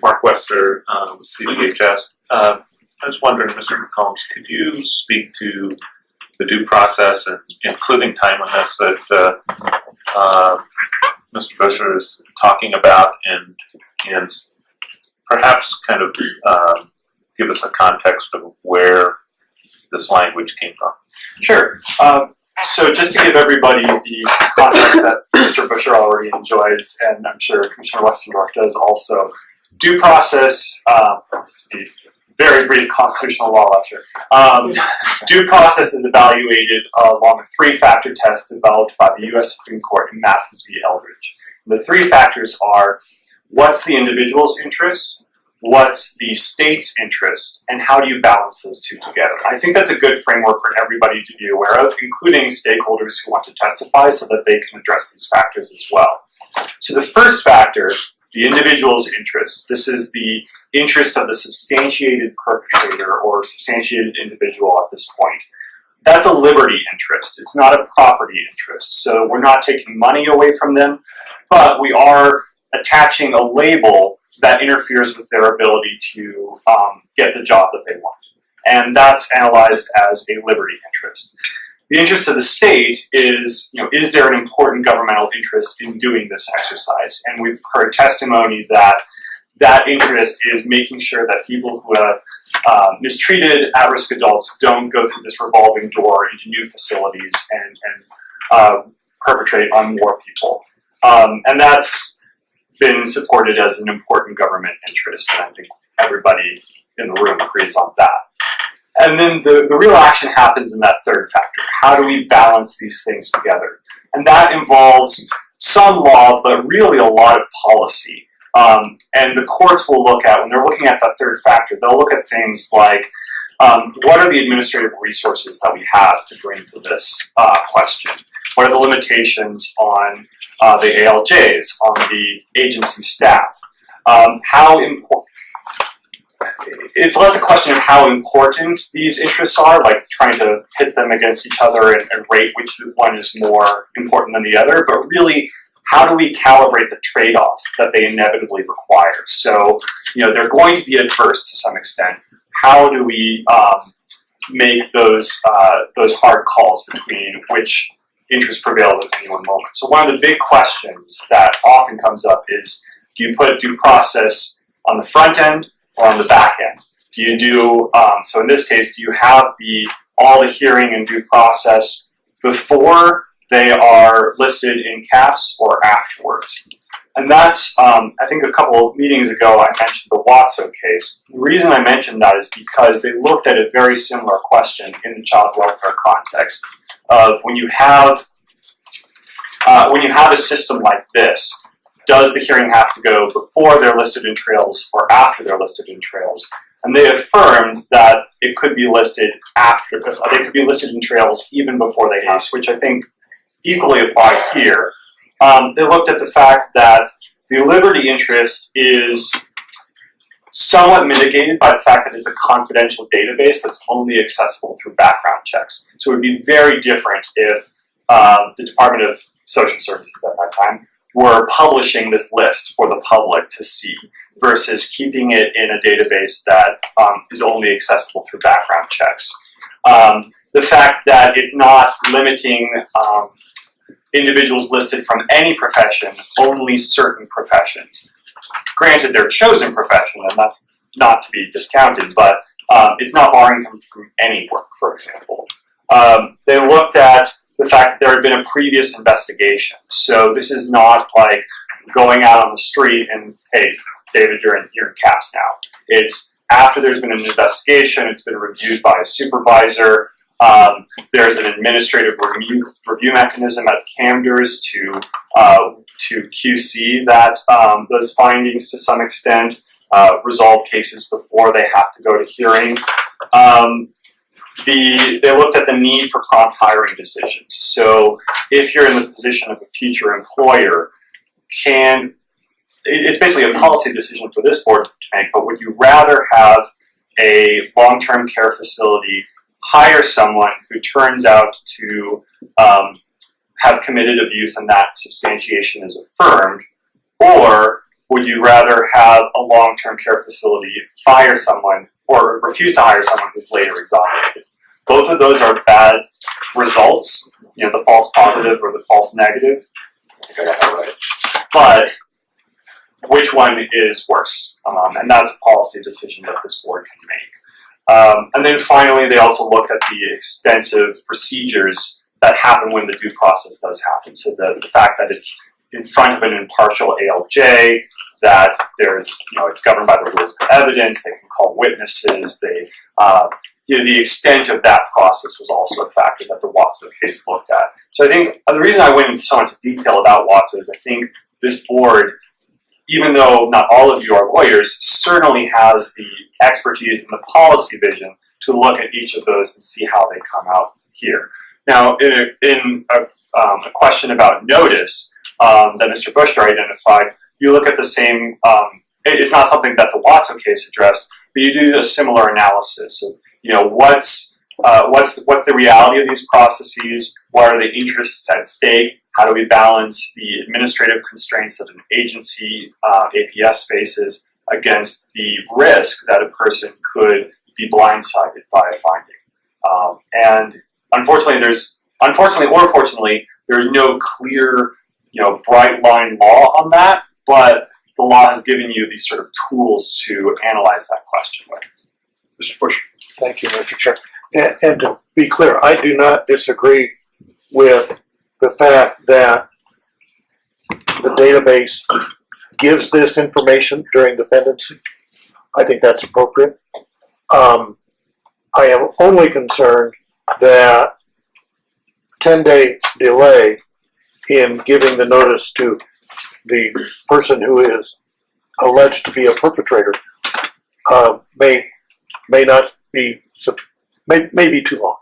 Mark Wester, CDHS. I was wondering, Mr. McCombs, could you speak to the due process and including timeliness that Mr. Busher is talking about, and perhaps kind of give us a context of where this language came from? Sure. So just to give everybody the context that Mr. Busher already enjoys, and I'm sure Commissioner Westendorf does also, due process, this will be a very brief constitutional law lecture. Due process is evaluated along a three-factor test developed by the U.S. Supreme Court in Matthews v. Eldridge. And the three factors are, what's the individual's interest, what's the state's interest, and how do you balance those two together? I think that's a good framework for everybody to be aware of, including stakeholders who want to testify so that they can address these factors as well. So the first factor, the individual's interest, this is the interest of the substantiated perpetrator or substantiated individual at this point. That's a liberty interest. It's not a property interest. So we're not taking money away from them, but we are attaching a label that interferes with their ability to get the job that they want. And that's analyzed as a liberty interest. The interest of the state is, is there an important governmental interest in doing this exercise? And we've heard testimony that that interest is making sure that people who have mistreated at-risk adults don't go through this revolving door into new facilities and perpetrate on more people. And that's been supported as an important government interest, and I think everybody in the room agrees on that. And then the real action happens in that third factor. How do we balance these things together? And that involves some law, but really a lot of policy. And the courts will look at, when they're looking at that third factor, they'll look at things like, what are the administrative resources that we have to bring to this question? What are the limitations on the ALJs, on the agency staff? How important? It's less a question of how important these interests are, like trying to pit them against each other and rate which one is more important than the other, but really, how do we calibrate the trade-offs that they inevitably require? So, they're going to be adverse to some extent. How do we make those hard calls between which interest prevails at any one moment? So one of the big questions that often comes up is, do you put due process on the front end or on the back end? Do you do, so in this case, do you have all the hearing and due process before they are listed in caps or afterwards? And that's, I think a couple of meetings ago I mentioned the Watso case. The reason I mentioned that is because they looked at a very similar question in the child welfare context of when you have a system like this, does the hearing have to go before they're listed in trails or after they're listed in trails? And they affirmed that it could be listed after, they could be listed in trails even before they ask, which I think equally apply here. They looked at the fact that the liberty interest is somewhat mitigated by the fact that it's a confidential database that's only accessible through background checks. So it would be very different if the Department of Social Services at that time were publishing this list for the public to see versus keeping it in a database that is only accessible through background checks. The fact that it's not limiting individuals listed from any profession, only certain professions. Granted, their chosen profession, and that's not to be discounted, but it's not barring them from any work, for example. They looked at the fact that there had been a previous investigation. So this is not like going out on the street and, hey, David, you're in caps now. It's after there's been an investigation, it's been reviewed by a supervisor. There's an administrative review mechanism at CAMDERS to QC that those findings to some extent, resolve cases before they have to go to hearing. They looked at the need for prompt hiring decisions. So if you're in the position of a future employer, it's basically a policy decision for this board to make, but would you rather have a long-term care facility hire someone who turns out to have committed abuse and that substantiation is affirmed, or would you rather have a long-term care facility fire someone or refuse to hire someone who's later exonerated? Both of those are bad results, the false positive or the false negative. I think I got that right. But which one is worse? And that's a policy decision that this board can make. And then finally, they also look at the extensive procedures that happen when the due process does happen. So the fact that it's in front of an impartial ALJ, that there's, it's governed by the rules of evidence, they can call witnesses, the extent of that process was also a factor that the Watso case looked at. So I think the reason I went into so much detail about Watso is I think this board, even though not all of you are lawyers, certainly has the expertise and the policy vision to look at each of those and see how they come out here. Now, in a question about notice that Mr. Bushra identified, you look at the same, it's not something that the Watso case addressed, but you do a similar analysis of, what's the reality of these processes? What are the interests at stake? How do we balance the administrative constraints that an agency, APS, faces against the risk that a person could be blindsided by a finding? And unfortunately or fortunately, there's no clear, bright line law on that, but the law has given you these sort of tools to analyze that question with. Mr. Bush. Thank you, Mr. Chair. And to be clear, I do not disagree with the fact that the database gives this information during dependency. I think that's appropriate. I am only concerned that 10-day delay in giving the notice to the person who is alleged to be a perpetrator may not be, may be too long.